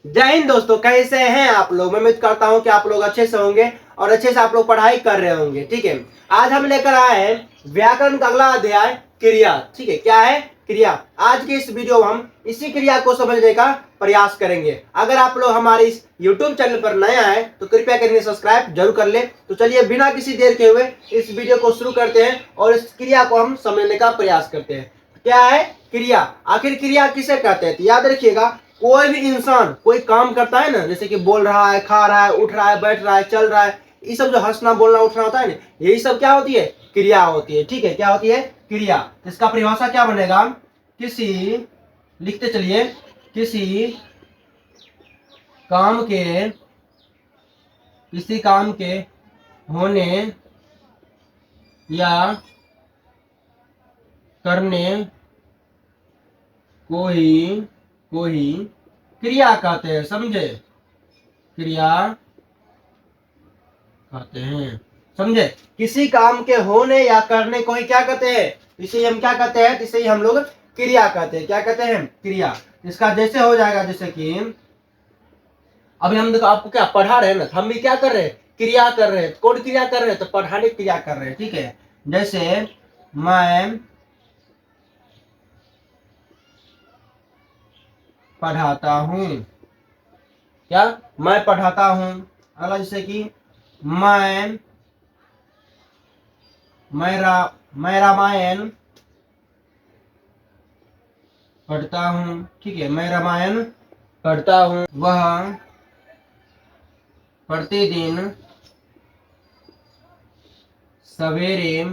जय हिंद दोस्तों, कैसे हैं आप लोग। मैं उम्मीद करता हूं कि आप लोग अच्छे से होंगे और अच्छे से आप लोग पढ़ाई कर रहे होंगे। ठीक है, आज हम लेकर आए हैं व्याकरण का अगला अध्याय क्रिया। ठीक है, क्या है? क्रिया। आज की इस वीडियो में हम इसी क्रिया को समझने का प्रयास करेंगे। अगर आप लोग हमारे इस YouTube चैनल पर नया है तो कृपया करके सब्सक्राइब जरूर कर ले। तो चलिए बिना किसी देर के हुए इस वीडियो को शुरू करते हैं और इस क्रिया को हम समझने का प्रयास करते हैं। क्या है क्रिया? आखिर क्रिया किसे कहते हैं? तो याद रखिएगा, कोई भी इंसान कोई काम करता है ना, जैसे कि बोल रहा है, खा रहा है, उठ रहा है, बैठ रहा है, चल रहा है, ये सब जो हंसना बोलना उठना होता है ना, यही सब क्या होती है? क्रिया होती है। ठीक है, क्या होती है? क्रिया। इसका परिभाषा क्या बनेगा? किसी, लिखते चलिए, किसी काम के, किसी काम के होने या करने को ही क्रिया कहते हैं। समझे? क्रिया कहते हैं। समझे? किसी काम के होने या करने को ही क्या कहते हैं? इसे हम क्या कहते हैं? इसे ही हम लोग क्रिया कहते हैं। क्या कहते हैं? क्रिया। इसका जैसे हो जाएगा, जैसे कि अभी हम देखो, आपको क्या पढ़ा रहे हैं ना, हम भी क्या कर रहे हैं? क्रिया कर रहे हैं। कौन क्रिया कर रहे हैं? तो पढ़ाने की क्रिया कर रहे हैं। ठीक है, जैसे मैं पढ़ाता हूं। क्या? मैं पढ़ाता हूं। अगला जैसे कि मैं मैं रामायण पढ़ता हूं। ठीक है, मैं रामायण पढ़ता हूं। वह प्रतिदिन सवेरे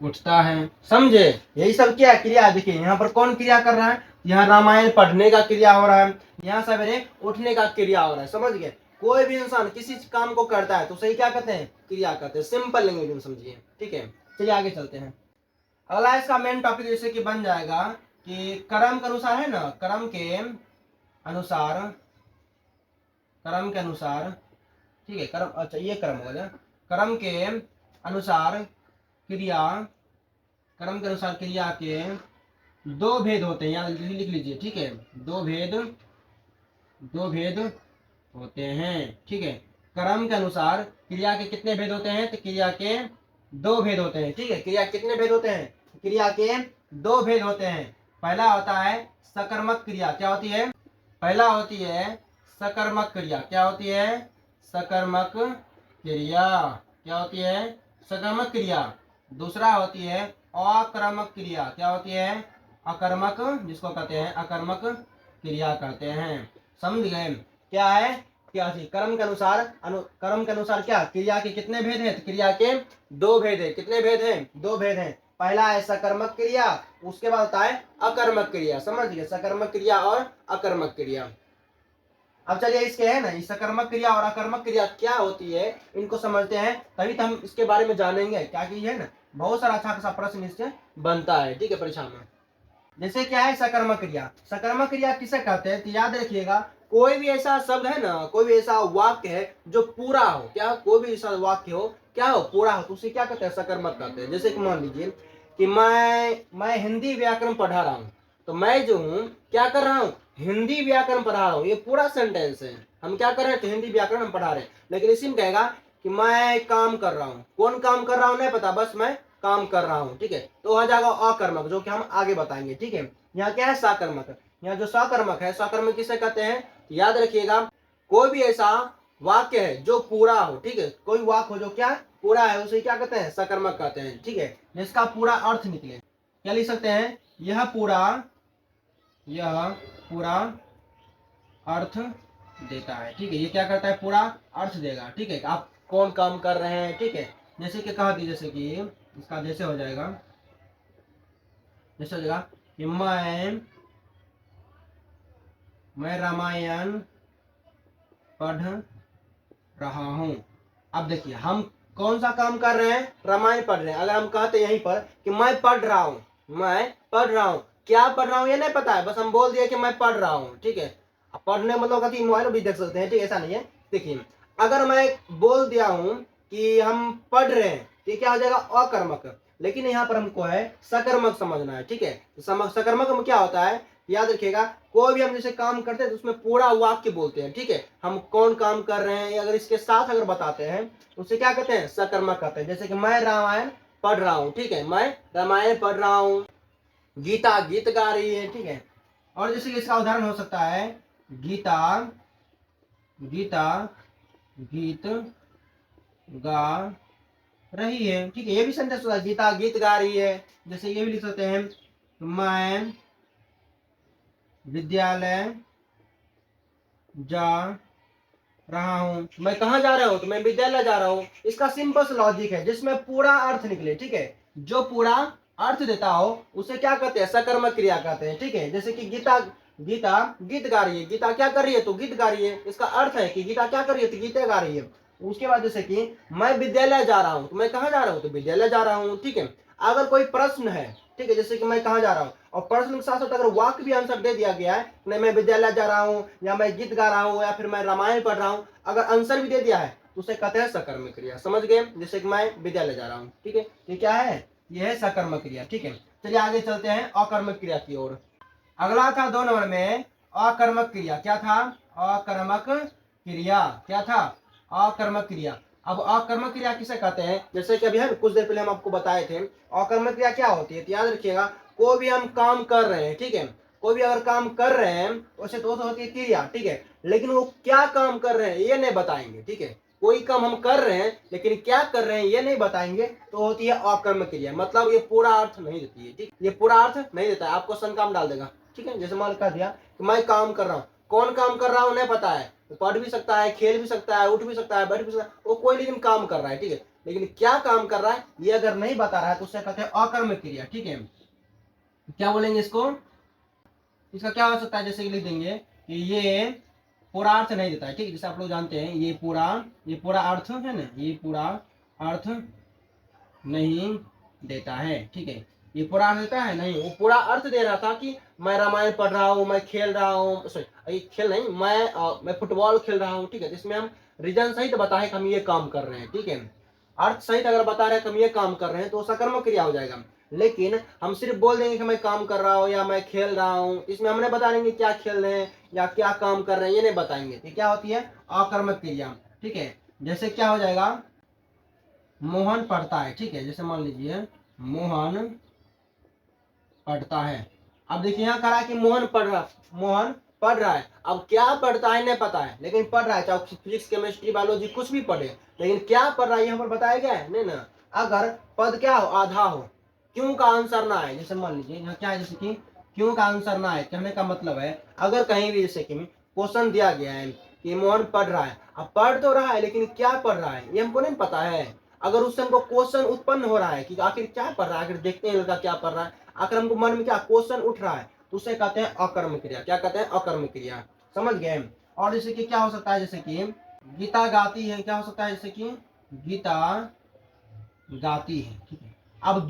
उठता है। समझे? यही सब क्या क्रिया है। देखिए यहाँ पर कौन क्रिया कर रहा है? यहाँ रामायण पढ़ने का क्रिया हो रहा है, यहाँ सवेरे उठने का क्रिया हो रहा है। समझ गए? कोई भी इंसान किसी काम को करता है तो सही क्या कहते हैं? क्रिया कहते हैं। सिंपल लैंग्वेज में समझिए। ठीक है, चलिए आगे चलते हैं। अगला इसका मेन टॉपिक जैसे कि बन जाएगा कि कर्म के अनुसार, है ना, अनुसार कर्म के अनुसार। ठीक है, कर्म, अच्छा ये कर्म हो गया। कर्म के अनुसार क्रिया, कर्म के अनुसार क्रिया के दो भेद होते हैं। यहाँ लिख लीजिए। ठीक है, दो भेद होते हैं। ठीक है, कर्म के अनुसार क्रिया के कितने भेद होते हैं? तो क्रिया के दो भेद होते हैं। ठीक है, क्रिया कितने भेद होते हैं? क्रिया के दो भेद होते हैं। पहला होता है सकर्मक क्रिया। क्या होती है? पहला होती है सकर्मक क्रिया। क्या होती है? सकर्मक क्रिया। क्या होती है? सकर्मक क्रिया। दूसरा होती है अकर्मक क्रिया। क्या होती है? अकर्मक, जिसको कहते हैं अकर्मक क्रिया कहते हैं। समझ गए? क्या है? क्या थी? कर्म के अनुसार कर्म के अनुसार क्या क्रिया के कितने भेद हैं? तो क्रिया के दो भेद है। कितने भेद हैं? दो भेद हैं। पहला है सकर्मक क्रिया, उसके बाद होता है अकर्मक क्रिया। समझ गए? सकर्मक क्रिया और अकर्मक क्रिया। अब चलिए इसके, है ना, इस सकर्मक क्रिया और अकर्मक क्रिया क्या होती है, इनको समझते हैं, तभी तो हम इसके बारे में जानेंगे। क्या कि है ना, बहुत सारा अच्छा खासा प्रश्न इससे बनता है। ठीक है, परीक्षा में। जैसे क्या है सकर्मक क्रिया? सकर्मक क्रिया किसे कहते हैं? तो याद रखिएगा, कोई भी ऐसा शब्द है ना, कोई भी ऐसा वाक्य है जो पूरा हो। क्या? कोई भी ऐसा वाक्य हो, क्या हो? पूरा हो, तो उसे क्या कहते हैं? सकर्मक कहते हैं। जैसे कि मान लीजिए कि मैं हिंदी व्याकरण पढ़ा रहा हूँ, तो मैं जो हूँ क्या कर रहा हूँ? हिंदी व्याकरण पढ़ा रहा हूँ। ये पूरा सेंटेंस है। हम क्या कर रहे हैं? तो हिंदी व्याकरण हम पढ़ा रहे हैं। लेकिन इसी में कहेगा कि मैं काम कर रहा हूँ। कौन काम कर रहा हूँ नहीं पता, बस मैं काम कर रहा हूँ। ठीक है, तो आ जाएगा अकर्मक, जो कि हम आगे बताएंगे। ठीक है, यहाँ क्या है? सकर्मक। यहाँ जो सकर्मक है, सकर्मक किसे कहते हैं? याद रखिएगा, कोई भी ऐसा वाक्य है जो पूरा हो। ठीक है, कोई वाक्य हो जो क्या पूरा है, उसे क्या कहते हैं? सकर्मक कहते हैं। ठीक है, जिसका पूरा अर्थ निकले। क्या लिख सकते हैं? यह पूरा अर्थ देता है। ठीक है, ये क्या करता है? पूरा अर्थ देगा। ठीक है, आप कौन काम कर रहे हैं। ठीक है, जैसे कि कहा, जैसे कि इसका जैसे हो जाएगा, जैसे हो जाएगा कि मैं रामायण पढ़ रहा हूं। अब देखिए, हम कौन सा काम कर रहे हैं? रामायण पढ़ रहे हैं। अगर हम कहते हैं यहीं पर कि मैं पढ़ रहा हूं, मैं पढ़ रहा हूं, क्या पढ़ रहा हूं ये नहीं पता है, बस हम बोल दिए कि मैं पढ़ रहा हूं। ठीक है, अब पढ़ने मतलब कभी मोबाइल भी देख सकते हैं। ठीक है, ऐसा नहीं है। देखिए, अगर मैं बोल दिया हूं कि हम पढ़ रहे हैं, तो क्या हो जाएगा? अकर्मक। लेकिन यहाँ पर हमको है सकर्मक समझना है। ठीक है, तो सकर्मक में क्या होता है? याद रखिएगा, कोई भी हम जैसे काम करते हैं तो उसमें पूरा वाक्य बोलते हैं, ठीक है। हम कौन काम कर रहे हैं अगर इसके साथ अगर बताते हैं तो उसे क्या कहते हैं, सकर्मक कहते हैं। जैसे कि मैं रामायण पढ़ रहा हूँ, ठीक है, मैं रामायण पढ़ रहा हूँ। गीता गीत गा रही है, ठीक है। और जैसे कि इसका उदाहरण हो सकता है, गीता गीता गीत गा रही है, ठीक है, ये भी सेंटेंस होता है, गीता गीत गा रही है। जैसे ये भी लिख सकते हैं, मैं विद्यालय जा रहा हूं। मैं कहाँ जा रहा हूं, तो मैं विद्यालय जा रहा हूं। इसका सिंपल सा लॉजिक है जिसमें पूरा अर्थ निकले, ठीक है, जो पूरा अर्थ देता हो उसे क्या कहते हैं, सकर्मक क्रिया कहते हैं, ठीक है। जैसे कि गीता गीता गीत गा रही है, गीता क्या कर रही है, तो गीत गा रही है। इसका अर्थ है कि गीता क्या कर रही है, तो गीत गा रही है। उसके बाद जैसे कि मैं विद्यालय जा रहा हूँ, तो मैं कहाँ जा रहा हूँ, तो विद्यालय जा रहा हूँ, ठीक है। अगर कोई प्रश्न है, ठीक है, जैसे कि मैं कहाँ जा रहा हूँ, और प्रश्न के साथ साथ अगर वाक्य भी आंसर दे दिया गया है, नहीं मैं विद्यालय जा रहा हूँ, या मैं गीत गा रहा हूँ, या फिर मैं रामायण पढ़ रहा हूँ, अगर आंसर भी दे दिया है तो उसे कहते हैं सकर्मक क्रिया। समझ गए, जैसे कि मैं विद्यालय जा रहा हूँ, ठीक है, ये क्या है, ये है सकर्मक क्रिया, ठीक है। चलिए आगे चलते हैं अकर्मक क्रिया की ओर। अगला था 2 नंबर में अकर्मक क्रिया। क्या था, अकर्मक क्रिया, क्या था, अकर्मक क्रिया। अब अकर्मक क्रिया किसे कहते हैं, जैसे कि अभी है कुछ देर पहले हम आपको बताए थे अकर्मक क्रिया क्या होती है। तो याद रखिएगा, कोई भी हम काम कर रहे हैं, ठीक है, कोई भी अगर काम कर रहे हैं वैसे तो होती है क्रिया, ठीक है, लेकिन वो क्या काम कर रहे हैं ये नहीं बताएंगे, ठीक है। कोई काम हम कर रहे हैं लेकिन क्या कर रहे हैं ये नहीं बताएंगे तो होती है अकर्मक क्रिया। मतलब ये पूरा अर्थ नहीं देती है, ठीक, ये पूरा अर्थ नहीं देता है, आपको क्वेश्चन काम डाल देगा, ठीक है। जैसे मान कह दिया कि मैं काम कर रहा हूँ, कौन काम कर रहा हूँ नहीं पता है, तो पढ़ भी सकता है, खेल भी सकता है, उठ भी सकता है, बैठ भी सकता है, वो कोई लेकिन काम कर रहा है, ठीक है। लेकिन क्या काम कर रहा है ये अगर नहीं बता रहा है तो उससे कहते हैं अकर्मक क्रिया, ठीक है। क्या बोलेंगे इसको, इसका क्या हो सकता है, जैसे कि लिख देंगे कि ये पूरा अर्थ नहीं देता है, ठीक है। जैसे आप लोग जानते हैं ये पूरा अर्थ है ना, ये पूरा अर्थ नहीं देता है, ठीक है। ये पूरा अर्थ देता है नहीं, वो पूरा अर्थ दे रहा था कि मैं रामायण पढ़ रहा हूँ, मैं खेल रहा हूँ, सॉरी ये खेल नहीं, मैं फुटबॉल खेल रहा हूँ, ठीक है। जिसमें हम रीजन सहित बताए कि हम ये काम कर रहे हैं, ठीक है। अर्थ सहित अगर बता रहे हैं कि हम ये काम कर रहे हैं तो सकर्मक क्रिया हो जाएगा। लेकिन हम सिर्फ बोल देंगे कि मैं काम कर रहा हूँ या मैं खेल रहा हूँ, इसमें हमने बता देंगे क्या खेल रहे हैं या क्या काम कर रहे हैं, ये नहीं बताएंगे, ये क्या होती है, अकर्मक क्रिया, ठीक है। जैसे क्या हो जाएगा, मोहन पढ़ता है, ठीक है, जैसे मान लीजिए मोहन पढ़ता है। अब देखिए यहाँ कहा कि मोहन पढ़ रहा है। अब क्या पढ़ता है नहीं पता है, लेकिन पढ़ रहा है, चाहे फिजिक्स केमिस्ट्री बायोलॉजी कुछ भी पढ़े, लेकिन क्या पढ़ रहा है यहाँ पर बताया गया है नहीं ना। अगर पद क्या हो, आधा हो, क्यों का आंसर ना है, जैसे मान लीजिए यहाँ क्या है, जैसे कि क्यों का आंसर ना है, कहने का मतलब है अगर कहीं भी जैसे कि क्वेश्चन दिया गया है कि मोहन पढ़ रहा है, अब पढ़ तो रहा है लेकिन क्या पढ़ रहा है ये हमको नहीं पता है। अगर उससे हमको क्वेश्चन उत्पन्न हो रहा है कि आखिर क्या पढ़ रहा है, आखिर देखते हैं लड़का क्या पढ़ रहा है, आखिर हमको मन में क्या क्वेश्चन उठ रहा है, तो उसे कहते हैं अकर्मक क्रिया। क्या कहते हैं, अकर्मक क्रिया। समझ गए। और जैसे कि क्या हो सकता है, जैसे कि गीता गाती है, क्या हो सकता है, जैसे कि गीता गाती है, ठीक है। अब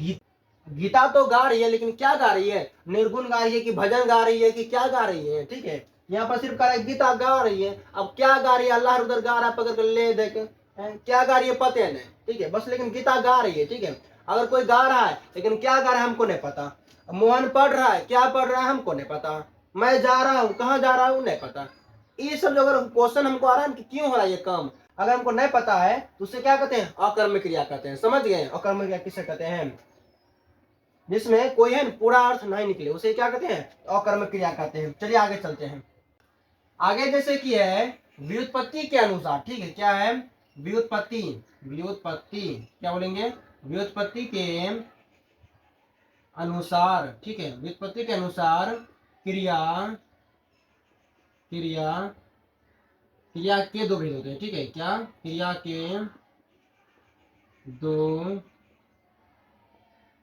गीता तो गा रही है लेकिन क्या गा रही है, निर्गुण गा रही है कि भजन गा रही है कि क्या गा रही है, ठीक है। यहाँ पर सिर्फ कह रहा है गीता गा रही है। अब क्या गा रही है, अल्लाह उधर गा रहा है पकड़ कर ले देख, क्या गा रही है पते नहीं, ठीक है, बस लेकिन गीता गा रही है, ठीक है। अगर कोई गा रहा है लेकिन क्या गा रहा है हमको नहीं पता। मोहन पढ़ रहा है, क्या पढ़ रहा है हमको नहीं पता। मैं जा रहा हूँ, कहाँ जा रहा हूँ नहीं पता। ये सब जो अगर क्वेश्चन हमको आ रहा है कि क्यों हो रहा है ये काम, अगर हमको नहीं पता है तो उसे क्या कहते हैं, अकर्मक क्रिया कहते हैं। समझ गए, अकर्मक क्रिया किसे कहते हैं, जिसमें कोई है पूरा अर्थ नहीं निकले उसे क्या कहते हैं, अकर्मक क्रिया कहते हैं। चलिए आगे चलते हैं। आगे जैसे कि है व्युत्पत्ति के अनुसार, ठीक है, क्या है, व्युत्पत्ति, व्युत्पत्ति क्या बोलेंगे, व्युत्पत्ति के अनुसार, ठीक है, व्युत्पत्ति के अनुसार क्रिया क्रिया क्रिया के 2 भेद होते हैं, ठीक है, क्या, क्रिया के 2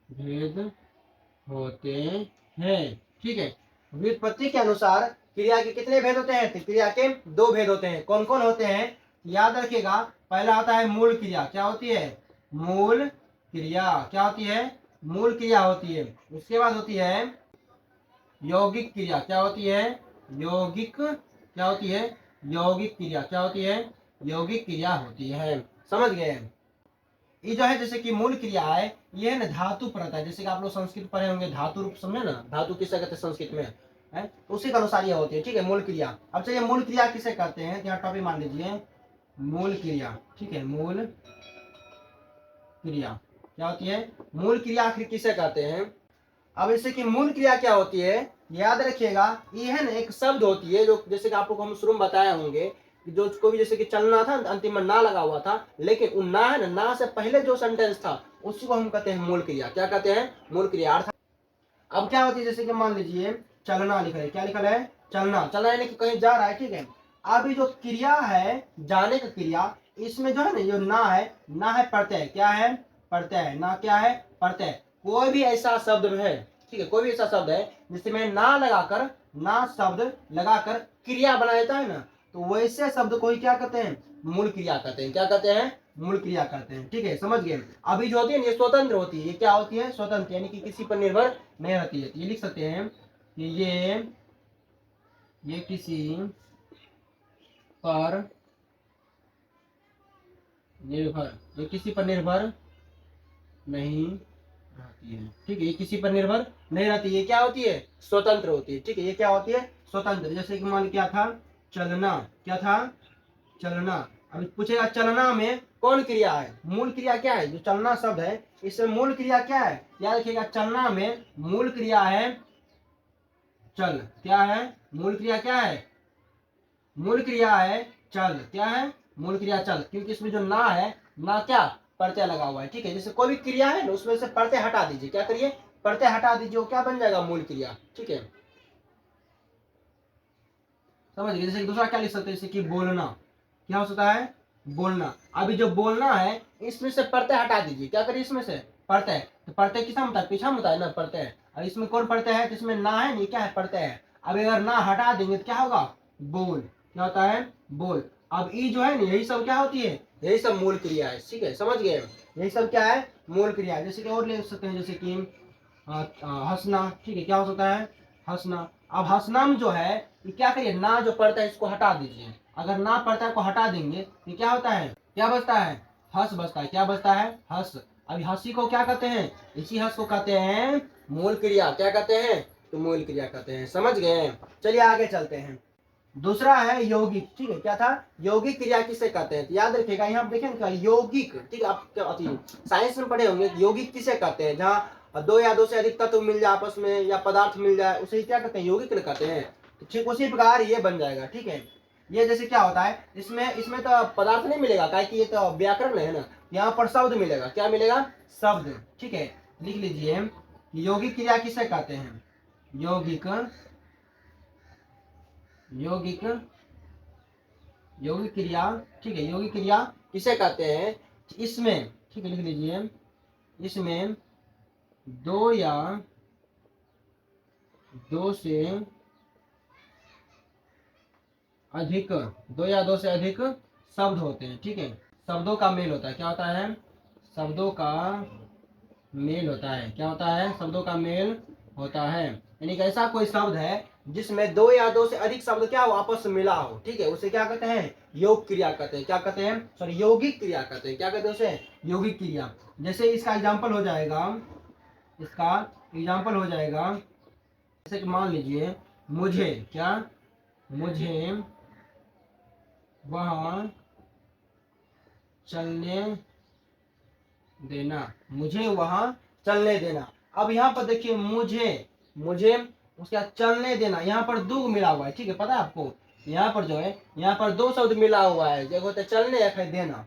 भेद होते हैं, ठीक है। व्युत्पत्ति के अनुसार क्रिया के कितने भेद होते हैं, तो क्रिया के 2 भेद होते हैं। कौन कौन होते हैं, याद रखिएगा। पहला आता है मूल क्रिया, क्या होती है, मूल क्रिया, क्या होती है, मूल क्रिया होती है। उसके बाद होती है यौगिक क्रिया, क्या होती है, यौगिक, क्या होती है, यौगिक क्रिया, क्या होती है, यौगिक क्रिया होती है। समझ गए। ये जो है जैसे कि मूल क्रिया है ये है ना धातु पर रहता है। जैसे कि आप लोग संस्कृत पढ़े होंगे, धातु रूप समझे ना, धातु किसे कहते हैं संस्कृत में, है, तो उसी के अनुसार ये होती है, ठीक है, मूल क्रिया। अब चलिए मूल क्रिया किसे कहते हैं, यहाँ टॉपिक मान लीजिए मूल क्रिया, ठीक है, मूल क्रिया क्या होती है, मूल क्रिया आखिर किसे कहते हैं। अब जैसे कि मूल क्रिया क्या होती है, याद रखिएगा, ये है ना एक शब्द होती है जो जैसे कि आपको हम शुरू में बताए होंगे कि जो को भी जैसे कि चलना था अंतिम में ना लगा हुआ था, लेकिन वो ना है ना से पहले जो सेंटेंस था उसी को हम कहते हैं मूल क्रिया। क्या कहते हैं, मूल क्रिया। अर्थात अब क्या होती है, जैसे कि मान लीजिए चलना लिखा है, क्या लिखा है, चलना, चलना यानी कि कहीं जा रहा है, ठीक है। अभी जो क्रिया है जाने का क्रिया, इसमें जो है ना जो ना है प्रत्यय, क्या है, प्रत्यय, ना क्या है, प्रत्यय। कोई भी ऐसा शब्द है, ठीक है, कोई भी ऐसा शब्द है जिसमें ना शब्द लगाकर क्रिया बना देता है ना, तो वैसे शब्द को ही क्या कहते हैं, मूल क्रिया कहते हैं। क्या कहते हैं, मूल क्रिया कहते हैं, ठीक है, समझ गए। अभी जो होती है ये स्वतंत्र होती है, ये क्या होती है, स्वतंत्र, यानी कि किसी पर निर्भर नहीं रहती है। तो ये लिख सकते हैं कि ये किसी पर निर्भर, ये किसी पर निर्भर नहीं रहती है, ठीक है, ये किसी पर निर्भर नहीं रहती, ये क्या होती है, स्वतंत्र होती है, ठीक है, ये क्या होती है, स्वतंत्र। जैसे कि मान क्या था, चलना, क्या था, चलना। अभी पूछेगा चलना में कौन क्रिया है, मूल क्रिया क्या है, जो चलना शब्द है इसमें मूल क्रिया क्या है, याद रखिएगा, चलना में मूल क्रिया है चल, क्या है, मूल क्रिया क्या है, मूल क्रिया है चल, क्या है, मूल क्रिया चल, क्योंकि इसमें जो ना है ना क्या, प्रत्यय लगा हुआ है, ठीक है। जैसे कोई भी क्रिया है ना उसमें से प्रत्यय हटा दीजिए, क्या करिए, प्रत्यय हटा दीजिए, वो क्या बन जाएगा, मूल क्रिया, ठीक है, समझ गए। जैसे दूसरा क्या लिख सकते हैं, जैसे कि बोलना, क्या हो सकता है, बोलना। अभी जो बोलना है इसमें से प्रत्यय हटा दीजिए, क्या करिए, इसमें से प्रत्यय, तो प्रत्यय किसमें होता है, पीछा में होता है ना प्रत्यय, और इसमें कौन प्रत्यय है, जिसमें ना है, नहीं क्या है, प्रत्यय है। अब अगर ना हटा देंगे तो क्या होगा, बोल, क्या होता है, बोल। अब ई जो है ना यही सब क्या होती है, यही सब मूल क्रिया है, ठीक है, समझ गए, यही सब क्या है, मूल क्रिया। जैसे कि और ले सकते हैं, जैसे कि हंसना, ठीक है, क्या हो सकता है, हंसना। अब हंसना में जो है ये क्या करिए, ना जो पड़ता है इसको हटा दीजिए, अगर ना पड़ता है को हटा देंगे तो क्या होता है, क्या बचता है, हंस बचता है, क्या बचता है, हंस। अभी हंसी को क्या कहते हैं, इसी हंस को कहते हैं मूल क्रिया, क्या कहते हैं, तो मूल क्रिया कहते हैं, समझ गए। चलिए आगे चलते हैं। दूसरा है यौगिक, ठीक है, क्या था, यौगिक क्रिया किसे कहते हैं, तो याद रखिएगा यहाँ पे देखें क्या यौगिक, ठीक है, आप साइंस में पढ़े होंगे यौगिक किसे कहते हैं, जहाँ दो या दो से अधिक तत्व मिल जाए आपस में या पदार्थ मिल जाए उसे क्या कहते हैं, यौगिक कहते हैं। तो ठीक उसी प्रकार ये बन जाएगा, ठीक है। ये जैसे क्या होता है, इसमें इसमें तो पदार्थ नहीं मिलेगा, क्या कि ये तो व्याकरण है ना, यहाँ पर शब्द मिलेगा, क्या मिलेगा, शब्द, ठीक है। लिख लीजिए यौगिक क्रिया किसे कहते हैं, यौगिक, यौगिक, यौगिक क्रिया, ठीक है, यौगिक क्रिया किसे कहते हैं, इसमें, ठीक है, लिख लीजिए, इसमें दो या दो से अधिक, दो या दो से अधिक शब्द होते हैं, ठीक है, शब्दों का मेल होता है, क्या होता है, शब्दों का मेल होता है, क्या होता है, शब्दों का मेल होता है, यानी कि ऐसा कोई शब्द है जिसमें दो या दो से अधिक शब्द क्या हो, आपस में मिला हो, ठीक है, उसे क्या कहते हैं, योग क्रिया कहते हैं, क्या कहते हैं, सॉरी यौगिक क्रिया कहते हैं, क्या कहते हैं उसे, यौगिक क्रिया। जैसे इसका एग्जाम्पल हो जाएगा, इसका एग्जाम्पल हो जाएगा, जैसे कि मान लीजिए मुझे, क्या, मुझे वहां चलने देना, मुझे वहां चलने देना। अब यहाँ पर देखिए मुझे, मुझे उसके बाद चलने देना, यहाँ पर दो मिला हुआ है, ठीक है, पता है आपको, यहाँ पर जो है यहाँ पर दो शब्द मिला हुआ है, एक होता है चलने, एक है देना,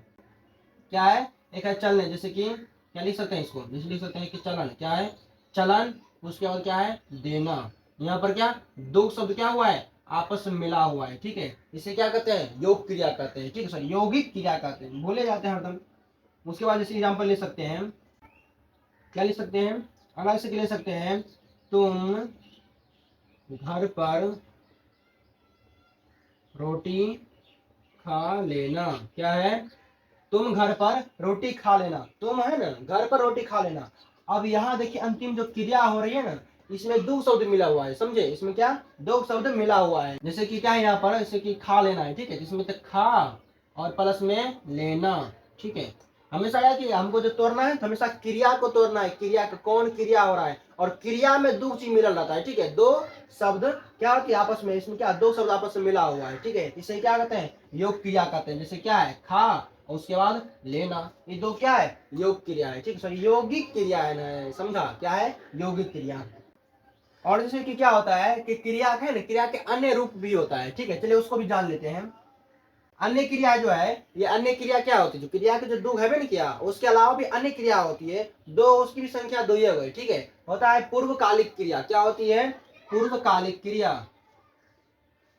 क्या है, एक है चलने, जैसे कि क्या लिख सकते हैं इसको, जैसे लिख सकते हैं कि चलन, क्या है, चलन, उसके बाद क्या है, देना। यहाँ पर क्या दो शब्द क्या हुआ है, आपस में मिला हुआ है, ठीक है, इसे क्या कहते हैं, योग क्रिया कहते हैं, ठीक है, सॉरी यौगिक क्रिया कहते हैं, भूले जाते हैं हरदम। उसके बाद जैसे एग्जाम्पल ले सकते हैं, क्या लिख सकते हैं, अलग से ले सकते हैं, तुम घर पर रोटी खा लेना, क्या है, तुम घर पर रोटी खा लेना, तुम है ना घर पर रोटी खा लेना। अब यहाँ देखिए अंतिम जो क्रिया हो रही है ना, इसमें दो शब्द मिला हुआ है, समझे, इसमें क्या दो शब्द मिला हुआ है, जैसे कि क्या है यहाँ पर, जैसे कि खा लेना है, ठीक है, जिसमें तक खा और प्लस में लेना, ठीक है। हमेशा क्या कि हमको जो तोड़ना है तो हमेशा क्रिया को तोड़ना है, क्रिया का कौन क्रिया हो रहा है, और क्रिया में दो चीज मिलल रहता है, ठीक है, दो शब्द क्या होती है आपस में, इसमें क्या दो शब्द आपस में मिला हुआ है, ठीक है, इसे क्या कहते हैं, योग क्रिया कहते हैं। जैसे क्या है, खा और उसके बाद लेना, ये दो क्या है, योग क्रिया है, ठीक है, सॉरी यौगिक क्रिया है ना, समझा, क्या है, यौगिक क्रिया। और जैसे कि क्या होता है कि क्रिया है ना, क्रिया के अन्य रूप भी होता है, ठीक है, चलिए उसको भी जान लेते हैं। अन्य क्रिया जो है, ये अन्य क्रिया क्या होती है, जो क्रिया के जो दो है ना किया, उसके अलावा भी अन्य क्रिया होती है, दो, उसकी भी संख्या दो ही हो गई, ठीक है। होता है पूर्वकालिक क्रिया, क्या होती है, पूर्वकालिक क्रिया,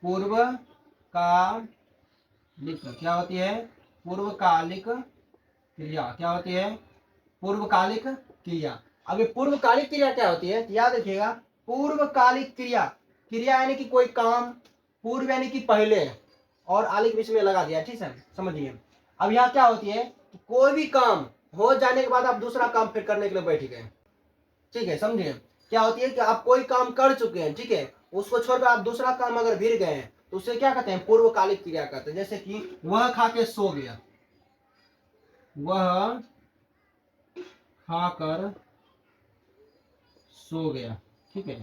पूर्वकालिक, क्या होती है, पूर्वकालिक क्रिया, क्या होती है, पूर्वकालिक क्रिया। अब ये पूर्वकालिक क्रिया क्या होती है, तो याद रखिएगा, पूर्वकालिक क्रिया, क्रिया यानी कि कोई काम, पूर्व यानी कि पहले, और आलिक बीच में लगा दिया, ठीक है, समझिए। अब यहाँ क्या होती है, कोई भी काम हो जाने के बाद आप दूसरा काम फिर करने के लिए बैठ गए, ठीक है, समझिए। क्या होती है कि आप कोई काम कर चुके हैं, ठीक है, उसको छोड़कर आप दूसरा काम अगर भिड़ गए हैं तो उसे क्या कहते हैं, पूर्वकालिक क्रिया कहते हैं। जैसे कि वह खा के सो गया, वह खाकर सो गया, ठीक है,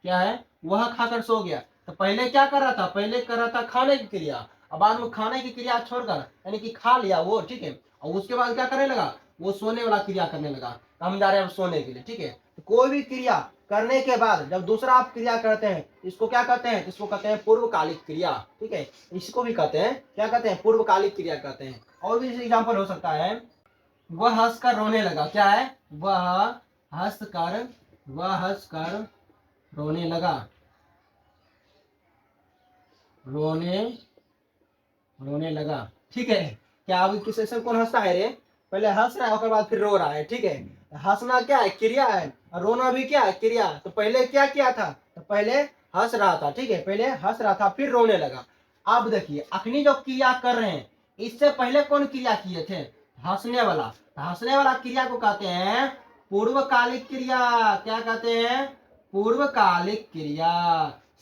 क्या है, वह खाकर सो गया, तो पहले क्या कर रहा था, पहले कर रहा था खाने की क्रिया, अब बाद में खाने की क्रिया छोड़कर यानी कि खा लिया वो, ठीक है, और उसके बाद क्या करने लगा, वो सोने वाला क्रिया करने लगा, तो हम जा रहे हैं सोने के लिए, ठीक है। तो कोई भी क्रिया करने के बाद जब दूसरा आप क्रिया करते हैं, इसको क्या कहते हैं, इसको कहते हैं पूर्वकालिक क्रिया, ठीक है, इसको भी कहते हैं, क्या कहते हैं, पूर्वकालिक क्रिया कहते हैं। और भी एग्जाम्पल हो सकता है, वह हंसकर रोने लगा, क्या है, हंसकर वह हंसकर रोने लगा, रोने रोने लगा, ठीक है। क्या अभी किसी से कौन हंसता है रे, पहले हंस रहा है उसके बाद फिर रो रहा है, ठीक है। हंसना क्या है, क्रिया है, और रोना भी क्या है, क्रिया। तो पहले क्या किया था, तो पहले हंस रहा था, ठीक है, पहले हंस रहा था फिर रोने लगा। अब देखिए अखनी जो क्रिया कर रहे हैं, इससे पहले कौन क्रिया किए थे, हंसने वाला, हंसने वाला क्रिया को कहते हैं पूर्वकालिक क्रिया, क्या कहते हैं, पूर्वकालिक क्रिया।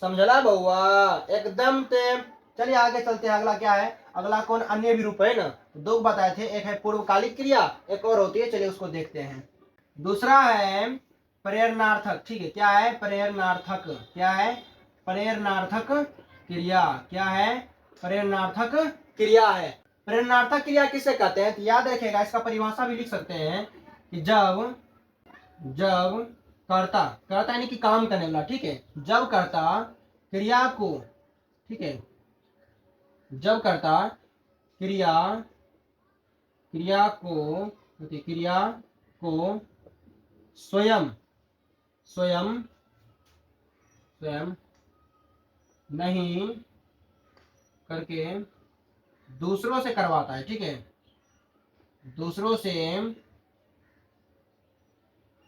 समझला बउआ, एकदम से। चलिए आगे चलते हैं, अगला क्या है, अगला कौन, अन्य भी रूप है ना, तो दो बताए थे, एक है पूर्वकालिक क्रिया, एक और होती है, चलिए उसको देखते हैं। दूसरा है प्रेरणार्थक, ठीक है, क्या है, प्रेरणार्थक, क्या है, प्रेरणार्थक क्रिया, क्या है, प्रेरणार्थक क्रिया है। प्रेरणार्थक क्रिया किसे कहते हैं, तो याद रखिएगा, इसका परिभाषा भी लिख सकते हैं कि जब जब कर्ता, कर्ता यानी कि काम करने वाला, ठीक है, जब कर्ता क्रिया को, ठीक है, जब कर्ता क्रिया क्रिया को स्वयं स्वयं स्वयं नहीं करके दूसरों से करवाता है, ठीक है, दूसरों से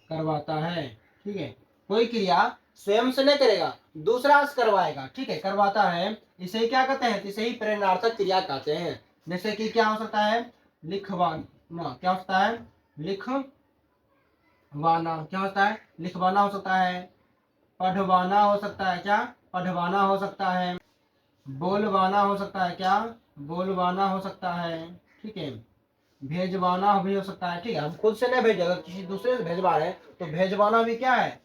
करवाता है, ठीक है, कोई क्रिया स्वयं से नहीं करेगा, दूसरा से करवाएगा, ठीक है, करवाता है, इसे क्या कहते हैं, इसे ही प्रेरणार्थक क्रिया कहते हैं। जैसे कि क्या हो सकता है, लिखवाना, क्या होता है, लिखवाना, क्या होता है, लिखवाना हो सकता है, पढ़वाना हो सकता है, क्या, पढ़वाना हो सकता है, बोलवाना हो सकता है, क्या, बोलवाना हो सकता है, ठीक है, भेजवाना भी हो सकता है, ठीक है, हम खुद से नहीं भेजे, अगर किसी दूसरे से भेजवा रहे हैं तो भेजवाना भी क्या है,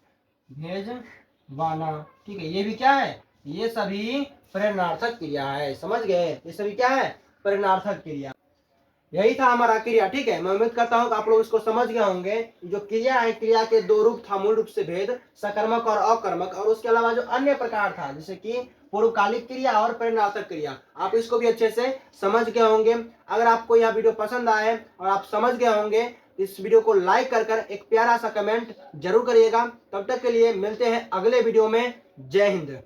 भेजवाना, ठीक है, ये भी क्या है, ये सभी प्रेरणार्थक क्रिया है, समझ गए, ये सभी क्या है, प्रेरणार्थक क्रिया। यही था हमारा क्रिया, ठीक है, मैं उम्मीद करता हूँ कि आप लोग इसको समझ गए होंगे। जो क्रिया है, क्रिया के दो रूप था, मूल रूप से भेद, सकर्मक और अकर्मक, और उसके अलावा जो अन्य प्रकार था, जैसे कि पूर्वकालिक क्रिया और प्रेरणार्थक क्रिया, आप इसको भी अच्छे से समझ गए होंगे। अगर आपको यह वीडियो पसंद आए और आप समझ गए होंगे, इस वीडियो को लाइक कर एक प्यारा सा कमेंट जरूर करिएगा। तब तक के लिए मिलते हैं अगले वीडियो में। जय हिंद।